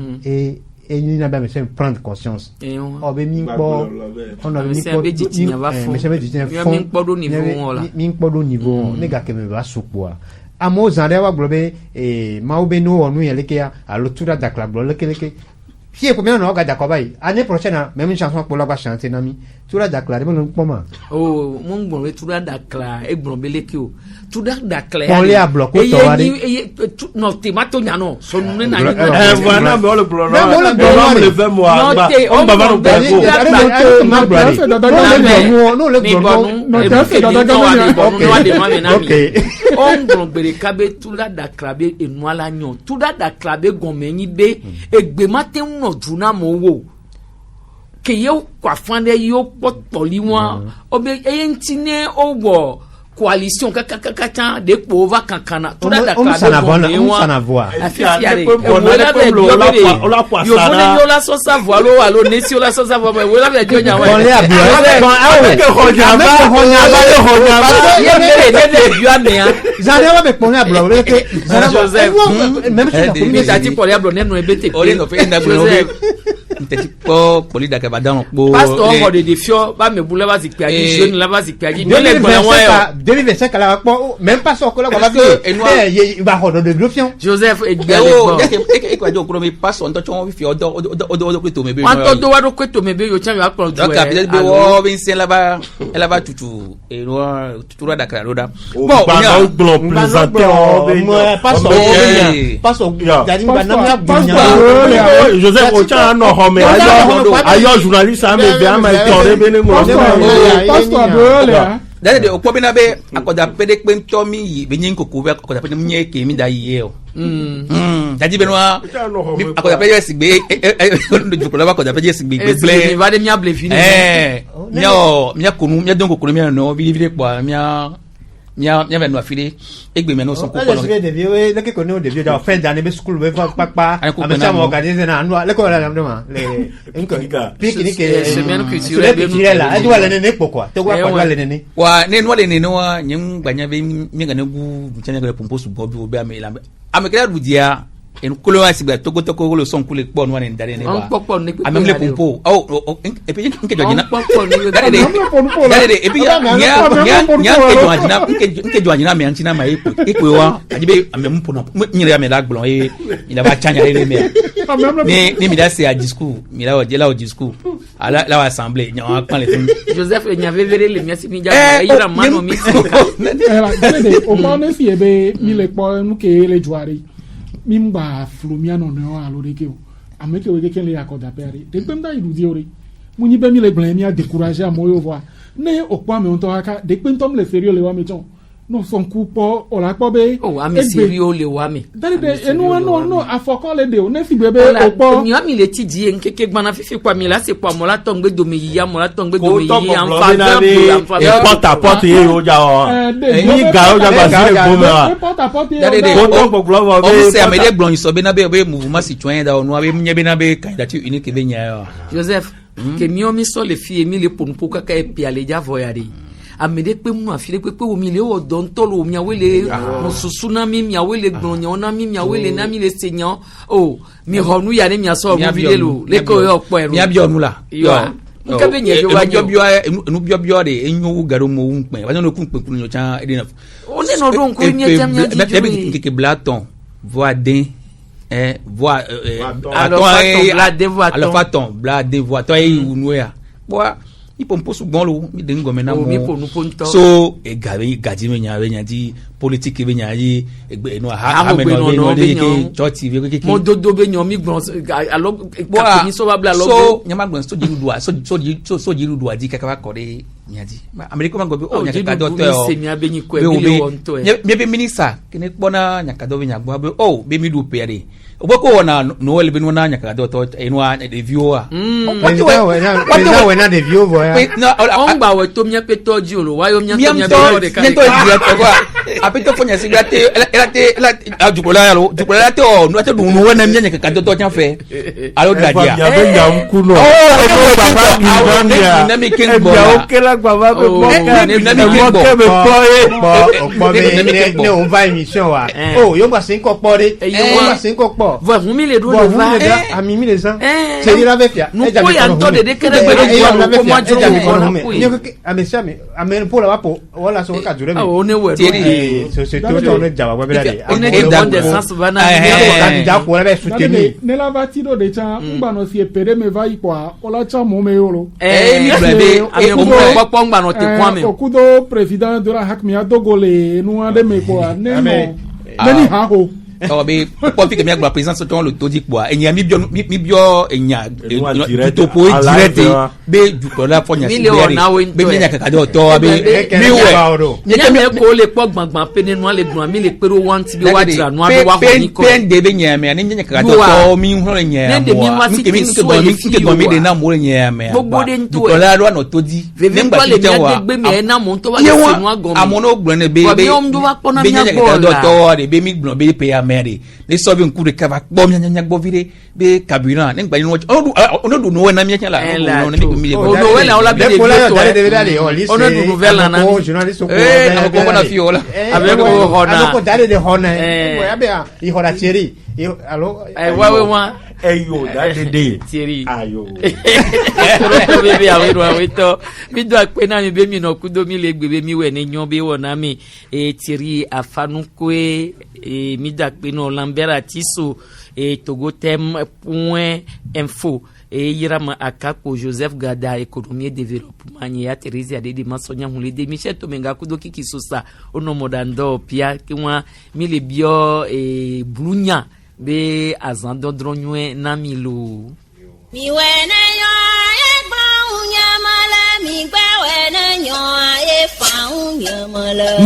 et nous n'avons pas prendre conscience. On avait mis quoi? On avait mis quoi? Mais ça veut dire niveau. Les gars qui me va souper. À moi, j'en ai à glober et Maubeno on nous y allait à l'autre d'accord bloqué. Si combien on a d'accord bail. Année prochaine, même une chanson pour la chanter nami. Tu l'as déclaré mon moment. Oh, mon bon, tu l'as déclaré et bon belekio. Tu l'as déclaré. On les a bloqué. Et non, t'es matoniano. Son nom n'a pas. Voilà, mais on le bloque. Le 20 mois. On va voir le juna mowo ke yo kwa fande yo potoli wa obe eyentine owo coalition kaka de pova kankana tout la sana voix yo la so savoir lo alo nesi la so savoir we la be jonya wa on le a pastor on de défio ba me boule ba zikpi aji jeune la ba zikpi aji ne le gbon wa yo 2025 là même pas son collègue va il va rendre de défiant Joseph e kwa jo kuro mi pastor nto chon fi odo kweto mebe yo odo wa do kweto mebe yo chan yo akpon ju e be wo bin se la ba tutu e ro tutu ra dakra roda bon ba gbon présenter pastor jadi ba na Joseph o chan no ho me ayo journaliste a me be ama tore be ne mo pastor dade de okpo bi na be akoda pede pe ntomi yi be nyin kokko be akoda pede mnye ke mi da yi o dadi be no akoda pede sigbe ndo jukolo ba akoda pede sigbe ble va de mia ble fini mia konu mia dongo konu mia no vivre kwa mia be no afile egbe me no son kokko no le vieux le que connaît de vieux dans fin d'année be school be papa amesa mo organiser na no le ko la ndema le pique-nique semaine culturelle be là doit le nene pourquoi te quoi le nene wa ne no le nene wa nyim gbanya be mi ga na gu chanya ga pompo su bobi obi amela amekela rudia en kolo wa sigba toko lo son kule po no ne ndare ne wa amemle pompo e pe nke jojina dare e bi nya nke jojina me antina ma ikwe wa ajibe amempo no nyire ya me la gblon e ila ba chanya le me ni mi da se a discours mi la o je la o discours ala la assemblée nya wa pan le fin Joseph e nya vevere le miasi mi ja ira mano mi o ma ne fi ebe mi le po nu ke le juari mimba flumiano no alo de keo ameke we ke le akoda peri de pemda iludi ore munyi be mi le blen mi a décourager amoyo voa ne okpa me onto aka de pentom le ferio le wa meton no son kupo ola pobe oh ami serio le wa mi dari de enu no afoko le de o ne fi bebe opo mi ami le ti di nkeke gbana fifi kwa mi la se po mo la ton gbe do mi yiya mo la ton gbe do mi yiya en fa porte à porte ye o ja o ni ga o ja ba si le bo me wa porte à porte dari de ko global o se amede gbon so be na be mouvement citoyen da onu abe nye be na be candidature unique be nya Joseph ke mi o mi so le fi emi le ponu poka ka e pi ale ja voyade amede pe mu afile pe o mi le o don tolo mi awele mo susuna mi awele gbonyan na mi awele na mi le senyan o mi honu ya ni mi aso bu videlo le ko yo po eru mi abi onu la yo nka be nye jo wa jo enu bio de enyo garo mo unpe wa no kun pe kun yo chan edina o ne no don ko nye tem nya ji be ke blaton voix din voix alors faton blade voix to e unu ya boa ipo mposu gbonlo mi de ngome na mo so e gaji me nya di politique be nya yi egbe no ha me no de ke church we ke mo dodo be nya mi gbon alo ka ni so ba bla lo so nya ma gbon so jiru dua so jiru dua di ka ko de nya di america ma go be o nya ka do to se mi abenyi ko e bi le won to e be minister kini kpona nya ka do be nya gbo be o be mi du pere oboko wona no le binu na nya ka do to enwa de viewer we na de viewer on gba we to mi pe toji olo wa yo mi to mi be de ka apito fonya sigate ela ajukola yalo jukola te o no te dun no na mi nya ka do to nya fe alo dadia ya be nya nkuno baba gbandia na mi king bo ya o kela baba be bo na mi king bo ne on va émission wa oh yo gba sin ko pore yo gba sin ko po vo mu mi le do le va ami mi le san se ni la be fia no ko ya to de kere be ko mo jo ko ni ko ame sami ame po la po wala so ka jure mi o ne we so se to ne jawa we be la de on est dans des sens bana ni ja ko la be soutenir ne la vatido de cha ngba no si epere me vai kwa ola cha mo me yoro mi brebe ame ko mo po ngba no te kwa me okudo president de la hakmia dogole nu ade me kwa ne no ni ha ho o be politique mi agba président ton le todi po enya mi bio enya topo direct be jukola fonya si be mi nya kaka do to be mi we nya me ko le po gbangban pe ninu le gbon mi le pero want bi wa dira nu abi wa ho ni ko pen de be nya me ni nya kaka do to mi ho nya ke mi de na mo nya me jukola ro no todi ngba le gbe mi na mo to wa le sinu agon mi amono gbon be nya kaka do to de be mi gbon be pe mary les sauver un coup de cava bom nya gbo vire be carburant ne gba ni on do no na mi nya la no mi no we la ola bi de to on do nouvelle na journaliste ko na fi ola avec ko hona ko dale de hona ya be i hora Thierry allo wa eyo da de Thierry ayo bebe awero aweto mi do ape na mi be mi no kudo mi le gbebe mi we ni nyon be wona mi Thierry afanukwe mi da pe no lambera tiso togotem.info yirama akako Joseph Gada économie développement ya Thérèse Adede masonya hulide Michel Tomenga kudo kiki sosa ono modando pia kiwa mi le bio blunya be azando dronwe na milo mi wena yo e gba unya mala mi gba wena yo e fa unya mala